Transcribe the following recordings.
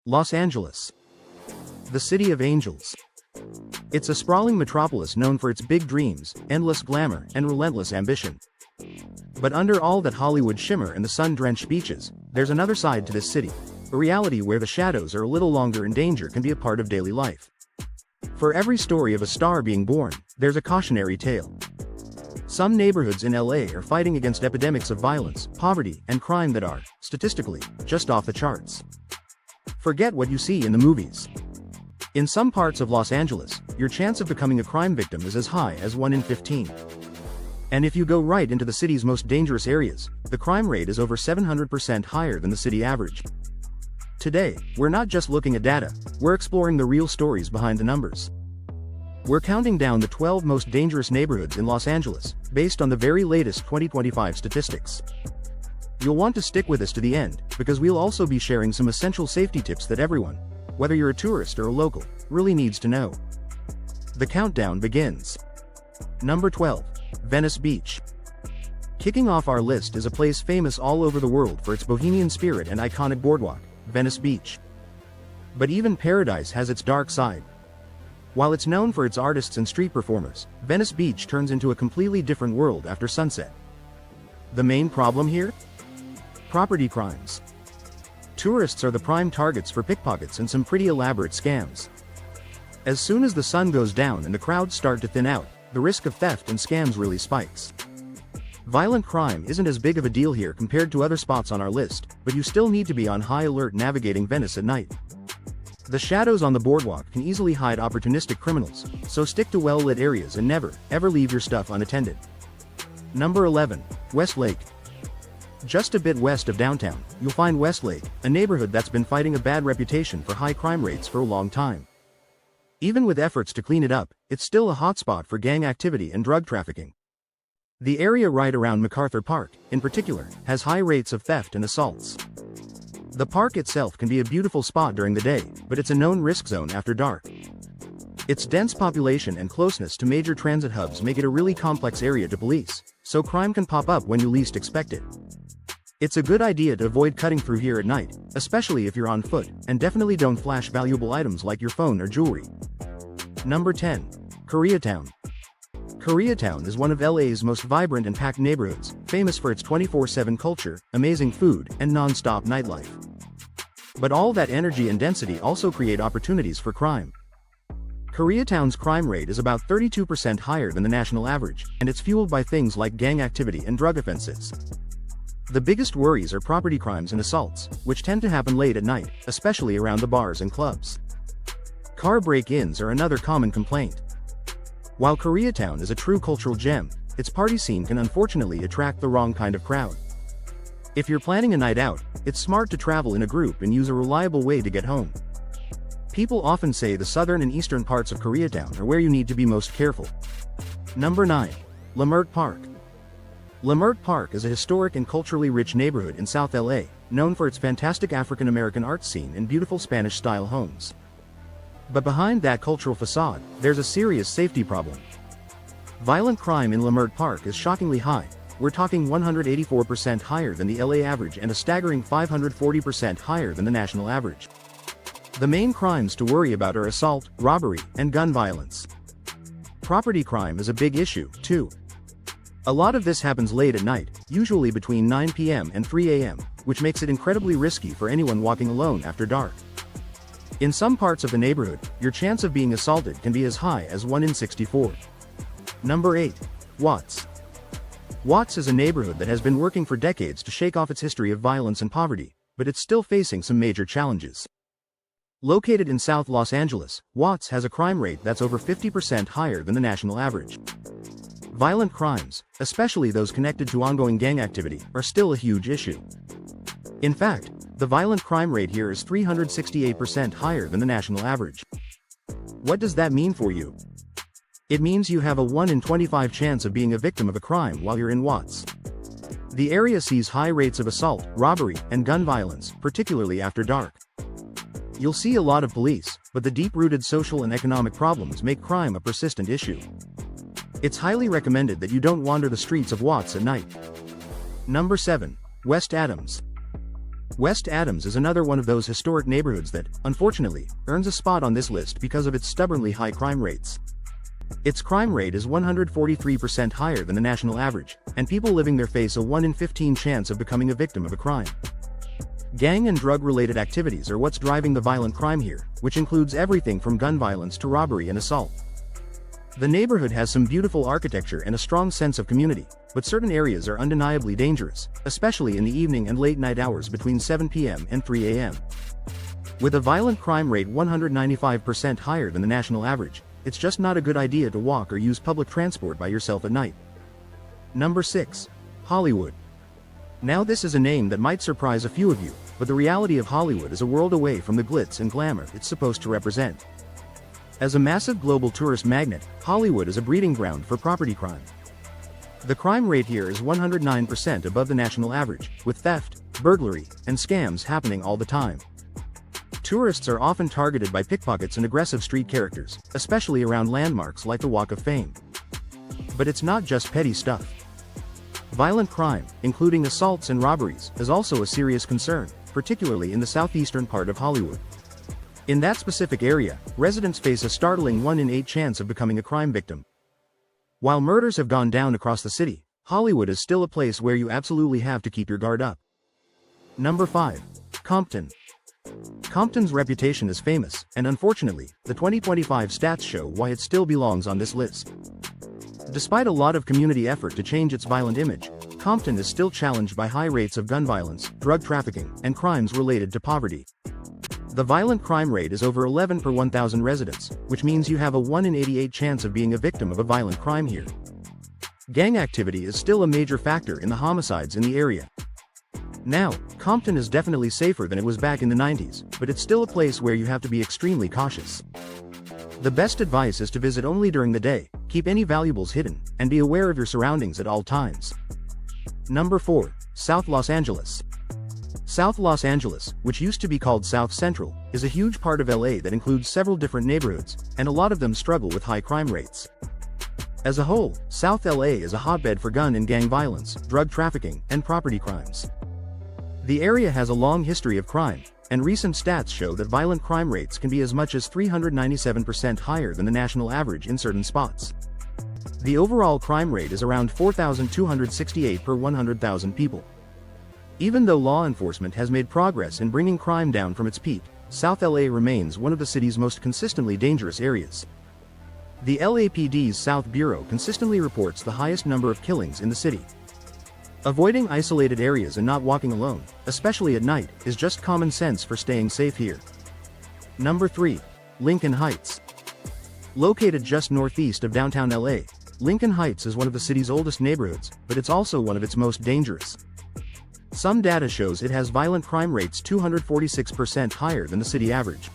Los Angeles, the city of angels. It's a sprawling metropolis known for its big dreams, endless glamour, and relentless ambition. But under all that Hollywood shimmer and the sun-drenched beaches, there's another side to this city, a reality where the shadows are a little longer and danger can be a part of daily life. For every story of a star being born, there's a cautionary tale. Some neighborhoods in LA are fighting against epidemics of violence, poverty, and crime that are, statistically, just off the charts. Forget what you see in the movies. In some parts of Los Angeles, your chance of becoming a crime victim is as high as 1 in 15. And if you go right into the city's most dangerous areas, the crime rate is over 700% higher than the city average. Today, we're not just looking at data, we're exploring the real stories behind the numbers. We're counting down the 12 most dangerous neighborhoods in Los Angeles, based on the very latest 2025 statistics. You'll want to stick with us to the end, because we'll also be sharing some essential safety tips that everyone, whether you're a tourist or a local, really needs to know. The countdown begins. Number 12. Venice Beach. Kicking off our list is a place famous all over the world for its bohemian spirit and iconic boardwalk, Venice Beach. But even paradise has its dark side. While it's known for its artists and street performers, Venice Beach turns into a completely different world after sunset. The main problem here? Property crimes. Tourists are the prime targets for pickpockets and some pretty elaborate scams. As soon as the sun goes down and the crowds start to thin out, the risk of theft and scams really spikes. Violent crime isn't as big of a deal here compared to other spots on our list, but you still need to be on high alert navigating Venice at night. The shadows on the boardwalk can easily hide opportunistic criminals, so stick to well-lit areas and never, ever leave your stuff unattended. Number 11. Westlake. Just a bit west of downtown, you'll find Westlake, a neighborhood that's been fighting a bad reputation for high crime rates for a long time. Even with efforts to clean it up, it's still a hotspot for gang activity and drug trafficking. The area right around MacArthur Park, in particular, has high rates of theft and assaults. The park itself can be a beautiful spot during the day, but it's a known risk zone after dark. Its dense population and closeness to major transit hubs make it a really complex area to police, so crime can pop up when you least expect it. It's a good idea to avoid cutting through here at night, especially if you're on foot, and definitely don't flash valuable items like your phone or jewelry. Number 10. Koreatown. Koreatown is one of LA's most vibrant and packed neighborhoods, famous for its 24/7 culture, amazing food, and non-stop nightlife. But all that energy and density also create opportunities for crime. Koreatown's crime rate is about 32% higher than the national average, and it's fueled by things like gang activity and drug offenses. The biggest worries are property crimes and assaults, which tend to happen late at night, especially around the bars and clubs. Car break-ins are another common complaint. While Koreatown is a true cultural gem, its party scene can unfortunately attract the wrong kind of crowd. If you're planning a night out, it's smart to travel in a group and use a reliable way to get home. People often say the southern and eastern parts of Koreatown are where you need to be most careful. Number 9. Leimert Park. Leimert Park is a historic and culturally rich neighborhood in South LA, known for its fantastic African-American art scene and beautiful Spanish-style homes. But behind that cultural facade, there's a serious safety problem. Violent crime in Leimert Park is shockingly high. We're talking 184% higher than the LA average and a staggering 540% higher than the national average. The main crimes to worry about are assault, robbery, and gun violence. Property crime is a big issue, too. A lot of this happens late at night, usually between 9 p.m. and 3 a.m., which makes it incredibly risky for anyone walking alone after dark. In some parts of the neighborhood, your chance of being assaulted can be as high as 1 in 64. Number 8. Watts. Watts is a neighborhood that has been working for decades to shake off its history of violence and poverty, but it's still facing some major challenges. Located in South Los Angeles, Watts has a crime rate that's over 50% higher than the national average. Violent crimes, especially those connected to ongoing gang activity, are still a huge issue. In fact, the violent crime rate here is 368% higher than the national average. What does that mean for you? It means you have a 1 in 25 chance of being a victim of a crime while you're in Watts. The area sees high rates of assault, robbery, and gun violence, particularly after dark. You'll see a lot of police, but the deep-rooted social and economic problems make crime a persistent issue. It's highly recommended that you don't wander the streets of Watts at night. Number 7. West Adams. West Adams is another one of those historic neighborhoods that, unfortunately, earns a spot on this list because of its stubbornly high crime rates. Its crime rate is 143% higher than the national average, and people living there face a 1 in 15 chance of becoming a victim of a crime. Gang and drug-related activities are what's driving the violent crime here, which includes everything from gun violence to robbery and assault. The neighborhood has some beautiful architecture and a strong sense of community, but certain areas are undeniably dangerous, especially in the evening and late night hours between 7 p.m. and 3 a.m. With a violent crime rate 195% higher than the national average, it's just not a good idea to walk or use public transport by yourself at night. Number 6. Hollywood. Now this is a name that might surprise a few of you, but the reality of Hollywood is a world away from the glitz and glamour it's supposed to represent. As a massive global tourist magnet, Hollywood is a breeding ground for property crime. The crime rate here is 109% above the national average, with theft, burglary, and scams happening all the time. Tourists are often targeted by pickpockets and aggressive street characters, especially around landmarks like the Walk of Fame. But it's not just petty stuff. Violent crime, including assaults and robberies, is also a serious concern, particularly in the southeastern part of Hollywood. In that specific area, residents face a startling 1 in 8 chance of becoming a crime victim. While murders have gone down across the city, Hollywood is still a place where you absolutely have to keep your guard up. Number 5. Compton. Compton's reputation is famous, and unfortunately, the 2025 stats show why it still belongs on this list. Despite a lot of community effort to change its violent image, Compton is still challenged by high rates of gun violence, drug trafficking, and crimes related to poverty. The violent crime rate is over 11 per 1,000 residents, which means you have a 1 in 88 chance of being a victim of a violent crime here. Gang activity is still a major factor in the homicides in the area. Now, Compton is definitely safer than it was back in the 90s, but it's still a place where you have to be extremely cautious. The best advice is to visit only during the day, keep any valuables hidden, and be aware of your surroundings at all times. Number 4. South Los Angeles. South Los Angeles, which used to be called South Central, is a huge part of LA that includes several different neighborhoods, and a lot of them struggle with high crime rates. As a whole, South LA is a hotbed for gun and gang violence, drug trafficking, and property crimes. The area has a long history of crime, and recent stats show that violent crime rates can be as much as 397% higher than the national average in certain spots. The overall crime rate is around 4,268 per 100,000 people. Even though law enforcement has made progress in bringing crime down from its peak, South LA remains one of the city's most consistently dangerous areas. The LAPD's South Bureau consistently reports the highest number of killings in the city. Avoiding isolated areas and not walking alone, especially at night, is just common sense for staying safe here. Number 3. Lincoln Heights. Located just northeast of downtown LA, Lincoln Heights is one of the city's oldest neighborhoods, but it's also one of its most dangerous. Some data shows it has violent crime rates 246% higher than the city average.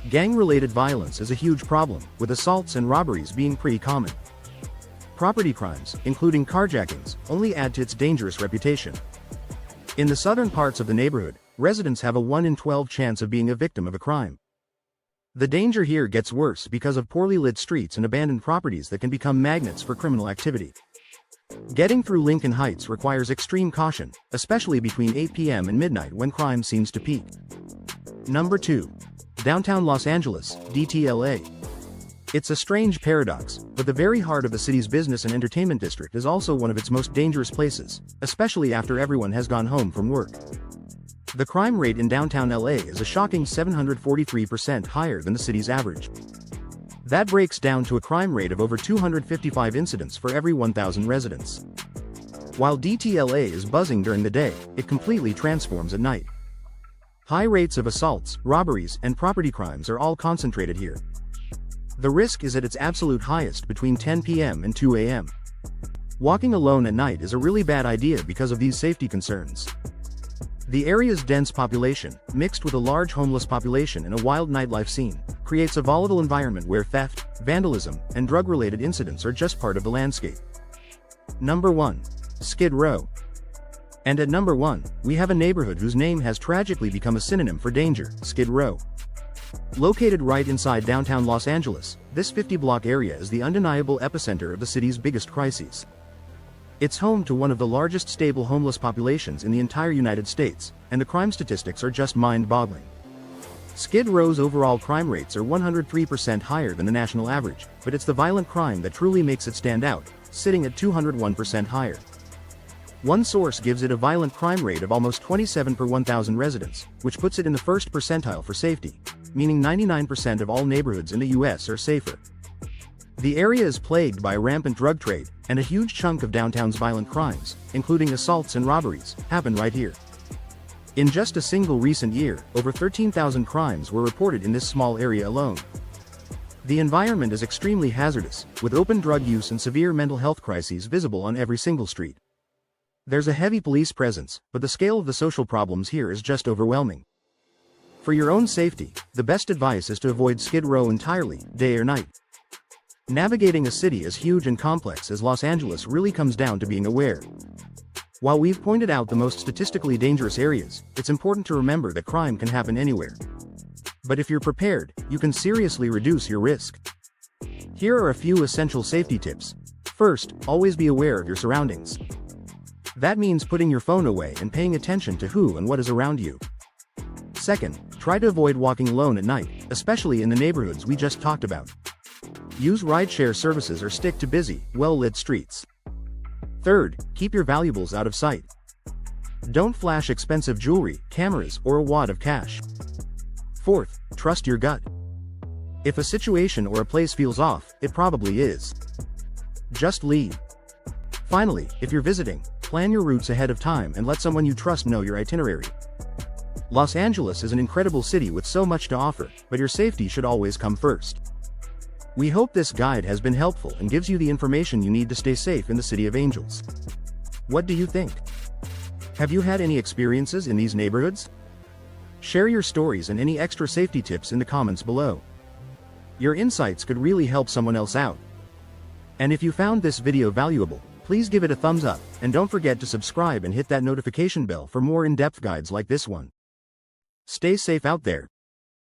Gang-related violence is a huge problem, with assaults and robberies being pretty common. Property crimes, including carjackings, only add to its dangerous reputation. In the southern parts of the neighborhood, residents have a 1 in 12 chance of being a victim of a crime. The danger here gets worse because of poorly lit streets and abandoned properties that can become magnets for criminal activity. Getting through Lincoln Heights requires extreme caution, especially between 8 p.m. and midnight when crime seems to peak. Number 2. Downtown Los Angeles, DTLA. It's a strange paradox, but the very heart of the city's business and entertainment district is also one of its most dangerous places, especially after everyone has gone home from work. The crime rate in downtown LA is a shocking 743% higher than the city's average. That breaks down to a crime rate of over 255 incidents for every 1,000 residents. While DTLA is buzzing during the day, it completely transforms at night. High rates of assaults, robberies, and property crimes are all concentrated here. The risk is at its absolute highest between 10 p.m. and 2 a.m. Walking alone at night is a really bad idea because of these safety concerns. The area's dense population, mixed with a large homeless population and a wild nightlife scene, creates a volatile environment where theft, vandalism, and drug-related incidents are just part of the landscape. Number 1. Skid Row. And at number 1, we have a neighborhood whose name has tragically become a synonym for danger, Skid Row. Located right inside downtown Los Angeles, this 50-block area is the undeniable epicenter of the city's biggest crises. It's home to one of the largest stable homeless populations in the entire United States, and the crime statistics are just mind-boggling. Skid Row's overall crime rates are 103% higher than the national average, but it's the violent crime that truly makes it stand out, sitting at 201% higher. One source gives it a violent crime rate of almost 27 per 1,000 residents, which puts it in the first percentile for safety, meaning 99% of all neighborhoods in the US are safer. The area is plagued by a rampant drug trade, and a huge chunk of downtown's violent crimes, including assaults and robberies, happen right here. In just a single recent year, over 13,000 crimes were reported in this small area alone. The environment is extremely hazardous, with open drug use and severe mental health crises visible on every single street. There's a heavy police presence, but the scale of the social problems here is just overwhelming. For your own safety, the best advice is to avoid Skid Row entirely, day or night. Navigating a city as huge and complex as Los Angeles really comes down to being aware. While we've pointed out the most statistically dangerous areas, it's important to remember that crime can happen anywhere. But if you're prepared, you can seriously reduce your risk. Here are a few essential safety tips. First, always be aware of your surroundings. That means putting your phone away and paying attention to who and what is around you. Second, try to avoid walking alone at night, especially in the neighborhoods we just talked about. Use rideshare services or stick to busy, well-lit streets. Third, keep your valuables out of sight. Don't flash expensive jewelry, cameras, or a wad of cash. Fourth, trust your gut. If a situation or a place feels off, it probably is. Just leave. Finally, if you're visiting, plan your routes ahead of time and let someone you trust know your itinerary. Los Angeles is an incredible city with so much to offer, but your safety should always come first. We hope this guide has been helpful and gives you the information you need to stay safe in the City of Angels. What do you think? Have you had any experiences in these neighborhoods? Share your stories and any extra safety tips in the comments below. Your insights could really help someone else out. And if you found this video valuable, please give it a thumbs up, and don't forget to subscribe and hit that notification bell for more in-depth guides like this one. Stay safe out there.